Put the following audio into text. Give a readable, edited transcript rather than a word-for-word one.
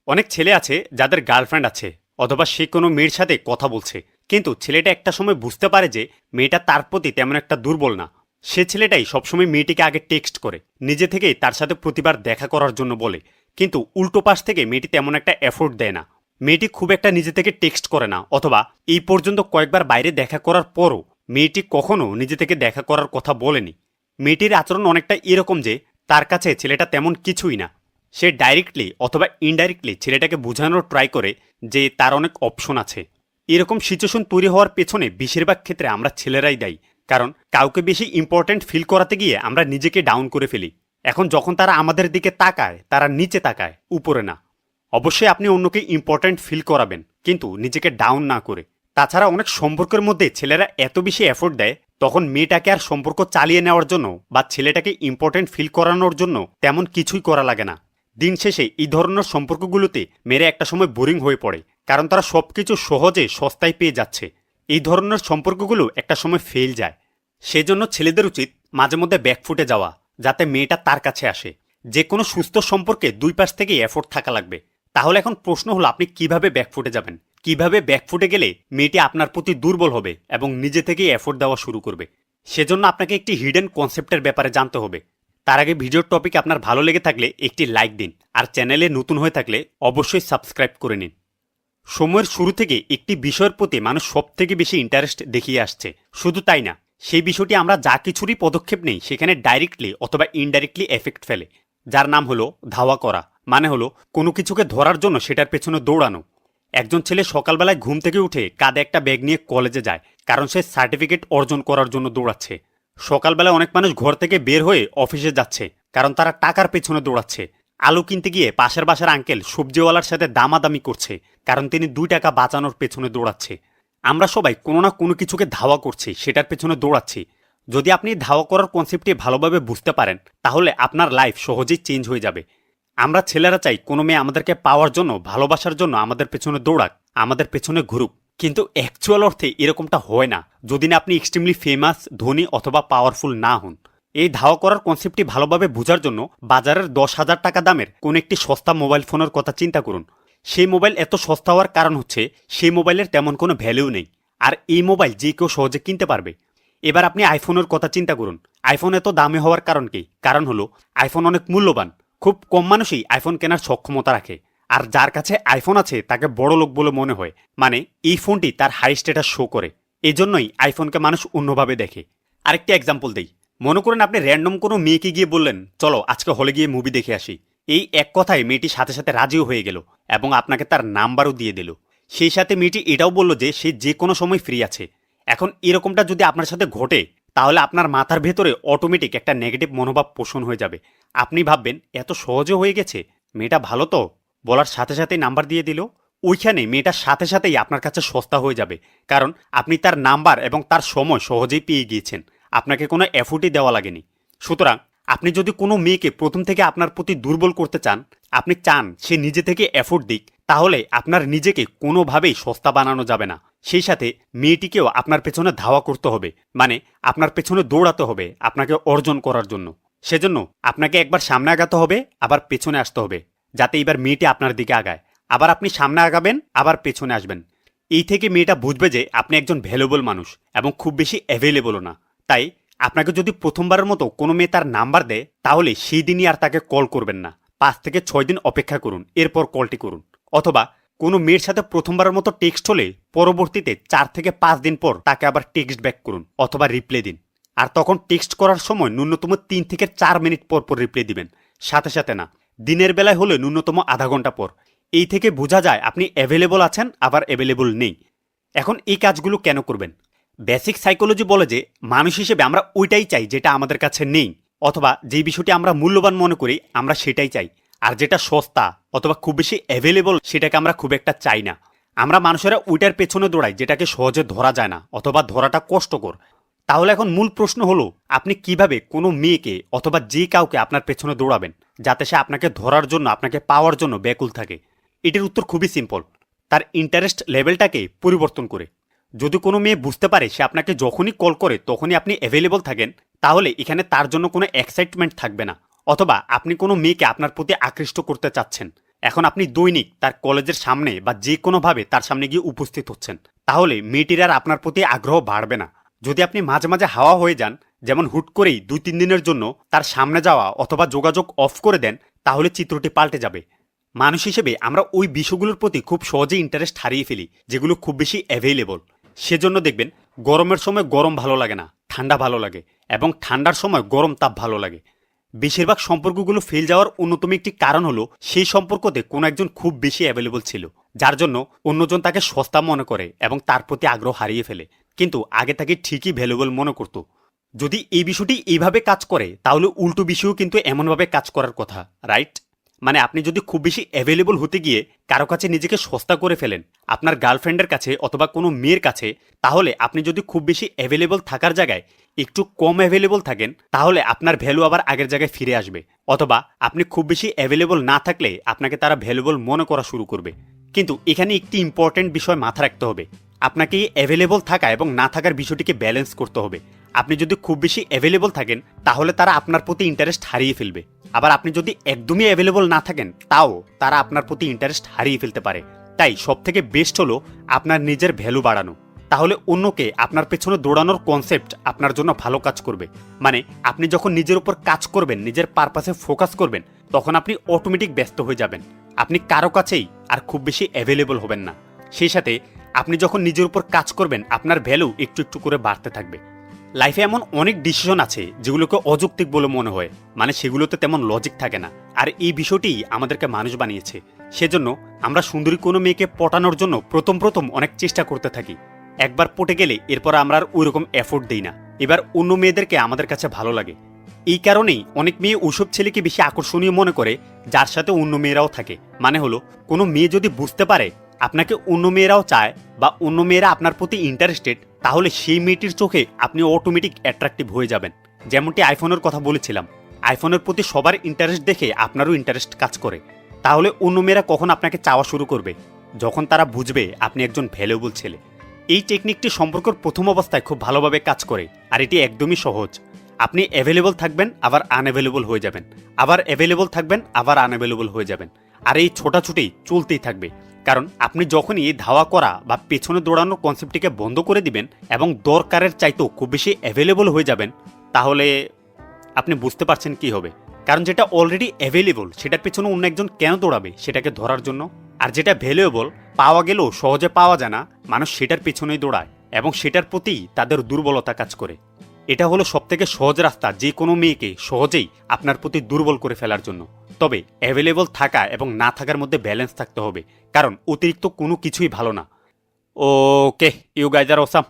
অনেক ছেলে আছে যাদের গার্লফ্রেন্ড আছে অথবা সে কোনো মেয়ের সাথে কথা বলছে, কিন্তু ছেলেটা একটা সময় বুঝতে পারে যে মেয়েটা তার প্রতি তেমন একটা দুর্বল না। সে ছেলেটাই সবসময় মেয়েটিকে আগে টেক্সট করে, নিজে থেকেই তার সাথে প্রতিবার দেখা করার জন্য বলে, কিন্তু উল্টো পাশ থেকে মেয়েটি তেমন একটা এফোর্ট দেয় না। মেয়েটি খুব একটা নিজে থেকে টেক্সট করে না, অথবা এই পর্যন্ত কয়েকবার বাইরে দেখা করার পরও মেয়েটি কখনো নিজে থেকে দেখা করার কথা বলেনি। মেয়েটির আচরণ অনেকটা এরকম যে তার কাছে ছেলেটা তেমন কিছুই না। সে ডাইরেক্টলি অথবা ইনডাইরেক্টলি ছেলেটাকে বোঝানোর ট্রাই করে যে তার অনেক অপশন আছে। এরকম সিচুয়েশন তৈরি হওয়ার পেছনে বেশিরভাগ ক্ষেত্রে আমরা ছেলেরাই দায়ী, কারণ কাউকে বেশি ইম্পর্ট্যান্ট ফিল করাতে গিয়ে আমরা নিজেকে ডাউন করে ফেলি। এখন যখন তারা আমাদের দিকে তাকায়, তারা নিচে তাকায়, উপরে না। অবশ্যই আপনি অন্যকে ইম্পর্ট্যান্ট ফিল করাবেন, কিন্তু নিজেকে ডাউন না করে। তাছাড়া অনেক সম্পর্কের মধ্যে ছেলেরা এত বেশি এফোর্ট দেয়, তখন মেয়েটাকে আর সম্পর্ক চালিয়ে নেওয়ার জন্য বা ছেলেটাকে ইম্পর্ট্যান্ট ফিল করানোর জন্য তেমন কিছুই করা লাগে না। দিন শেষে এই ধরনের সম্পর্কগুলোতে মেয়েরা একটা সময় বোরিং হয়ে পড়ে, কারণ তারা সবকিছু সহজে সস্তায় পেয়ে যাচ্ছে। এই ধরনের সম্পর্কগুলো একটা সময় ফেল যায়। সেজন্য ছেলেদের উচিত মাঝে মধ্যে ব্যাকফুটে যাওয়া, যাতে মেয়েটা তার কাছে আসে। যে কোনো সুস্থ সম্পর্কে দুই পাশ থেকে এফোর্ট থাকা লাগবে। তাহলে এখন প্রশ্ন হলো, আপনি কিভাবে ব্যাকফুটে যাবেন? কিভাবে ব্যাকফুটে গেলে মেয়েটি আপনার প্রতি দুর্বল হবে এবং নিজে থেকেই এফোর্ট দেওয়া শুরু করবে? সেজন্য আপনাকে একটি হিডেন কনসেপ্টের ব্যাপারে জানতে হবে। তার আগে ভিডিওর টপিক আপনার ভালো লেগে থাকলে একটি লাইক দিন, আর চ্যানেলে নতুন হয়ে থাকলে অবশ্যই সাবস্ক্রাইব করে নিন। সময়ের শুরু থেকে একটি বিষয়ের প্রতি মানুষ সবথেকে বেশি ইন্টারেস্ট দেখিয়ে আসছে। শুধু তাই না, সেই বিষয়টি আমরা যা কিছুরই পদক্ষেপ নেই সেখানে ডাইরেক্টলি অথবা ইনডাইরেক্টলি এফেক্ট ফেলে, যার নাম হলো ধাওয়া করা। মানে হলো কোনো কিছুকে ধরার জন্য সেটার পেছনে দৌড়ানো। একজন ছেলে সকালবেলায় ঘুম থেকে উঠে কাঁধে একটা ব্যাগ নিয়ে কলেজে যায়, কারণ সে সার্টিফিকেট অর্জন করার জন্য দৌড়াচ্ছে। সকালবেলায় অনেক মানুষ ঘর থেকে বের হয়ে অফিসে যাচ্ছে, কারণ তারা টাকার পেছনে দৌড়াচ্ছে। আলু কিনতে গিয়ে পাশের বাসার আঙ্কেল সবজিওয়ালার সাথে দামাদামি করছে, কারণ তিনি 2 টাকা বাঁচানোর পেছনে দৌড়াচ্ছে। আমরা সবাই কোনো না কোনো কিছুকে ধাওয়া করছি, সেটার পেছনে দৌড়াচ্ছি। যদি আপনি ধাওয়া করার কনসেপ্টটি ভালোভাবে বুঝতে পারেন, তাহলে আপনার লাইফ সহজেই চেঞ্জ হয়ে যাবে। আমরা ছেলেরা চাই কোনো মেয়ে আমাদেরকে পাওয়ার জন্য, ভালোবাসার জন্য আমাদের পেছনে দৌড়াক, আমাদের পেছনে ঘুরুক। কিন্তু অ্যাকচুয়াল অর্থে এরকমটা হয় না, যদি না আপনি এক্সট্রিমলি ফেমাস, ধনী অথবা পাওয়ারফুল না হন। এই ধাওয়া করার কনসেপ্টটি ভালোভাবে বোঝার জন্য বাজারের 10,000 টাকা দামের কোন একটি সস্তা মোবাইল ফোনের কথা চিন্তা করুন। সেই মোবাইল এত সস্তা হওয়ার কারণ হচ্ছে সেই মোবাইলের তেমন কোনো ভ্যালু নেই, আর এই মোবাইল যে কেউ সহজে কিনতে পারবে। এবার আপনি আইফোনের কথা চিন্তা করুন। আইফোন এত দামি হওয়ার কারণ কি? কারণ হলো আইফোন অনেক মূল্যবান। খুব কম মানুষই আইফোন কেনার সক্ষমতা রাখে, আর যার কাছে আইফোন আছে তাকে বড় লোক বলে মনে হয়। মানে এই ফোনটি তার হাই স্ট্যাটাস শো করে। এই জন্যই আইফোনকে মানুষ অন্যভাবে দেখে। আরেকটি এক্সাম্পল দেই। মনে করেন আপনি র্যান্ডম কোনো মেয়েকে গিয়ে বললেন, চলো আজকে হলে গিয়ে মুভি দেখে আসি। এই এক কথায় মেয়েটি সাথে সাথে রাজিও হয়ে গেল এবং আপনাকে তার নাম্বারও দিয়ে দিল। সেই সাথে মেয়েটি এটাও বলল যে সে যে কোনো সময় ফ্রি আছে। এখন এরকমটা যদি আপনার সাথে ঘটে, তাহলে আপনার মাথার ভেতরে অটোমেটিক একটা নেগেটিভ মনোভাব পোষণ হয়ে যাবে। আপনি ভাববেন এত সহজে হয়ে গেছে, মেয়েটা ভালো তো, বলার সাথে সাথেই নাম্বার দিয়ে দিল। ওইখানে মেয়েটার সাথে সাথেই আপনার কাছে সস্তা হয়ে যাবে, কারণ আপনি তার নাম্বার এবং তার সময় সহজেই পেয়ে গিয়েছেন। আপনাকে কোনো এফোর্টই দেওয়া লাগেনি। সুতরাং আপনি যদি কোনো মেয়েকে প্রথম থেকে আপনার প্রতি দুর্বল করতে চান, আপনি চান সে নিজে থেকে এফোর্ট দিক, তাহলে আপনার নিজেকে কোনোভাবেই সস্তা বানানো যাবে না। সেই সাথে মেয়েটিকেও আপনার পেছনে ধাওয়া করতে হবে, মানে আপনার পেছনে দৌড়াতে হবে আপনাকে অর্জন করার জন্য। সেজন্য আপনাকে একবার সামনে আগাতে হবে, আবার পেছনে আসতে হবে, যাতে এবার মেয়েটি আপনার দিকে আগায়। আবার আপনি সামনে আগাবেন, আবার পেছনে আসবেন। এই থেকে মেয়েটা বুঝবে যে আপনি একজন ভ্যালুয়েবল মানুষ এবং খুব বেশি অ্যাভেলেবলও না। তাই আপনাকে যদি প্রথমবারের মতো কোনো মেয়ে তার নাম্বার দেয়, তাহলে সেই দিনই আর তাকে কল করবেন না। 5 থেকে 6 দিন অপেক্ষা করুন, এরপর কলটি করুন। অথবা কোনো মেয়ের সাথে প্রথমবারের মতো টেক্সট হলে পরবর্তীতে 4 থেকে 5 দিন পর তাকে আবার টেক্সট ব্যাক করুন অথবা রিপ্লাই দিন। আর তখন টেক্সট করার সময় ন্যূনতম 3 থেকে 4 মিনিট পর পর রিপ্লাই দিবেন, সাথে সাথে না। দিনের বেলায় হলে ন্যূনতম আধা ঘন্টা পর। এই থেকে বোঝা যায় আপনি অ্যাভেলেবল আছেন, আবার অ্যাভেলেবল নেই। এখন এই কাজগুলো কেন করবেন? বেসিক সাইকোলজি বলে যে মানুষ হিসেবে আমরা ওইটাই চাই যেটা আমাদের কাছে নেই, অথবা যে বিষয়টি আমরা মূল্যবান মনে করি আমরা সেটাই চাই। আর যেটা সস্তা অথবা খুব বেশি অ্যাভেলেবল সেটাকে আমরা খুব একটা চাই না। আমরা মানুষেরা ওইটার পেছনে দৌড়াই যেটাকে সহজে ধরা যায় না অথবা ধরাটা কষ্টকর। তাহলে এখন মূল প্রশ্ন হলো, আপনি কিভাবে কোনো মেয়েকে অথবা যে কাউকে আপনার পেছনে দৌড়াবেন যাতে সে আপনাকে ধরার জন্য, আপনাকে পাওয়ার জন্য ব্যাকুল থাকে? এটির উত্তর খুবই সিম্পল, তার ইন্টারেস্ট লেভেলটাকে পরিবর্তন করে। যদি কোনো মেয়ে বুঝতে পারে সে আপনাকে যখনই কল করে তখনই আপনি অ্যাভেলেবল থাকেন, তাহলে এখানে তার জন্য কোনো এক্সাইটমেন্ট থাকবে না। অথবা আপনি কোনো মেয়েকে আপনার প্রতি আকৃষ্ট করতে চাচ্ছেন, এখন আপনি দৈনিক তার কলেজের সামনে বা যে কোনোভাবে তার সামনে গিয়ে উপস্থিত হচ্ছেন, তাহলে মেয়েটির আর আপনার প্রতি আগ্রহ বাড়বে না। যদি আপনি মাঝে মাঝে হাওয়া হয়ে যান, যেমন হুট করেই 2-3 দিনের জন্য তার সামনে যাওয়া অথবা যোগাযোগ অফ করে দেন, তাহলে চিত্রটি পাল্টে যাবে। মানুষ হিসেবে আমরা ওই বিষয়গুলোর প্রতি খুব সহজেই ইন্টারেস্ট হারিয়ে ফেলি যেগুলো খুব বেশি অ্যাভেলেবল। সেজন্য দেখবেন গরমের সময় গরম ভালো লাগে না, ঠান্ডা ভালো লাগে, এবং ঠান্ডার সময় গরম তাপ ভালো লাগে। বেশিরভাগ সম্পর্কগুলো ফেল যাওয়ার অন্যতম একটি কারণ হলো সেই সম্পর্কতে কোনো একজন খুব বেশি অ্যাভেলেবল ছিল, যার জন্য অন্যজন তাকে সস্তা মনে করে এবং তার প্রতি আগ্রহ হারিয়ে ফেলে, কিন্তু আগে তাকে ঠিকই ভ্যালুয়েবল মনে করত। যদি এই বিষয়টি এইভাবে কাজ করে, তাহলে উল্টো বিষয়ও কিন্তু এমনভাবে কাজ করার কথা, রাইট? মানে আপনি যদি খুব বেশি অ্যাভেলেবল হতে গিয়ে কারো কাছে নিজেকে সস্তা করে ফেলেন, আপনার গার্লফ্রেন্ডের কাছে অথবা কোনো মেয়ের কাছে, তাহলে আপনি যদি খুব বেশি অ্যাভেলেবল থাকার জায়গায় একটু কম অ্যাভেলেবল থাকেন, তাহলে আপনার ভ্যালু আবার আগের জায়গায় ফিরে আসবে। অথবা আপনি খুব বেশি অ্যাভেলেবল না থাকলে আপনাকে তারা ভ্যালুয়েবল মনে করা শুরু করবে। কিন্তু এখানে একটি ইম্পর্টেন্ট বিষয় মাথা রাখতে হবে, আপনাকে অ্যাভেলেবল থাকা এবং না থাকার বিষয়টিকে ব্যালেন্স করতে হবে। আপনি যদি খুব বেশি অ্যাভেলেবল থাকেন, তাহলে তারা আপনার প্রতি ইন্টারেস্ট হারিয়ে ফেলবে। আবার আপনি যদি একদমই অ্যাভেলেবল না থাকেন, তাও তারা আপনার প্রতি ইন্টারেস্ট হারিয়ে ফেলতে পারে। তাই সবথেকে বেস্ট হলো আপনার নিজের ভ্যালু বাড়ানো। তাহলে অন্যকে আপনার পেছনে দৌড়ানোর কনসেপ্ট আপনার জন্য ভালো কাজ করবে। মানে আপনি যখন নিজের উপর কাজ করবেন, নিজের পারপাসে ফোকাস করবেন, তখন আপনি অটোমেটিক ব্যস্ত হয়ে যাবেন। আপনি কারো কাছেই আর খুব বেশি অ্যাভেলেবল হবেন না। সেই সাথে আপনি যখন নিজের উপর কাজ করবেন, আপনার ভ্যালু একটু একটু করে বাড়তে থাকবে। লাইফে এমন অনেক ডিসিশন আছে যেগুলোকে অযৌক্তিক বলে মনে হয়, মানে সেগুলোতে তেমন লজিক থাকে না। আর এই বিষয়টি আমাদেরকে মানুষ বানিয়েছে। সেজন্য আমরা সুন্দরী কোনো মেয়েকে পটানোর জন্য প্রথম অনেক চেষ্টা করতে থাকি। একবার পটে গেলে এরপর আমরা আর ওইরকম এফোর্ট দিই না, এবার অন্য মেয়েদেরকে আমাদের কাছে ভালো লাগে। এই কারণেই অনেক মেয়ে ওইসব ছেলেকে বেশি আকর্ষণীয় মনে করে যার সাথে অন্য মেয়েরাও থাকে। মানে হলো, কোনো মেয়ে যদি বুঝতে পারে আপনাকে অন্য মেয়েরাও চায় বা অন্য মেয়েরা আপনার প্রতি ইন্টারেস্টেড, তাহলে সেই মেয়েটির চোখে আপনি অটোমেটিক অ্যাট্রাকটিভ হয়ে যাবেন। যেমনটি আইফোনের কথা বলেছিলাম, আইফোনের প্রতি সবার ইন্টারেস্ট দেখে আপনারও ইন্টারেস্ট কাজ করে। তাহলে অন্য মেয়েরা কখন আপনাকে চাওয়া শুরু করবে? যখন তারা বুঝবে আপনি একজন ভ্যালুয়েবল ছেলে। এই টেকনিকটি সম্পর্কের প্রথম অবস্থায় খুব ভালোভাবে কাজ করে, আর এটি একদমই সহজ। আপনি অ্যাভেলেবল থাকবেন, আবার আনঅ্যাভেলেবল হয়ে যাবেন, আবার অ্যাভেলেবল থাকবেন, আবার আনঅ্যাভেলেবল হয়ে যাবেন। আর এই ছোটাছুটি চলতেই থাকবে। কারণ আপনি যখনই ধাওয়া করা বা পেছনে দৌড়ানোর কনসেপ্টটিকে বন্ধ করে দিবেন এবং দরকারের চাইতেও খুব বেশি অ্যাভেলেবল হয়ে যাবেন, তাহলে আপনি বুঝতে পারছেন কি হবে। কারণ যেটা অলরেডি অ্যাভেলেবল সেটার পেছনে অন্য একজন কেন দৌড়াবে? সেটাকে ধরার জন্য। আর যেটা ভ্যালুয়েবল, পাওয়া গেলেও সহজে পাওয়া যায় না, মানুষ সেটার পেছনেই দৌড়ায় এবং সেটার প্রতি তাদের দুর্বলতা কাজ করে। এটা হলো সবথেকে সহজ রাস্তা যে কোনো মেয়েকে সহজেই আপনার প্রতি দুর্বল করে ফেলার জন্য। তবে অ্যাভেলেবল থাকা এবং না থাকার মধ্যে ব্যালেন্স থাকতে হবে, কারণ অতিরিক্ত কোনো কিছুই ভালো না। ওকে, ইউ গাইজ আর অসাম।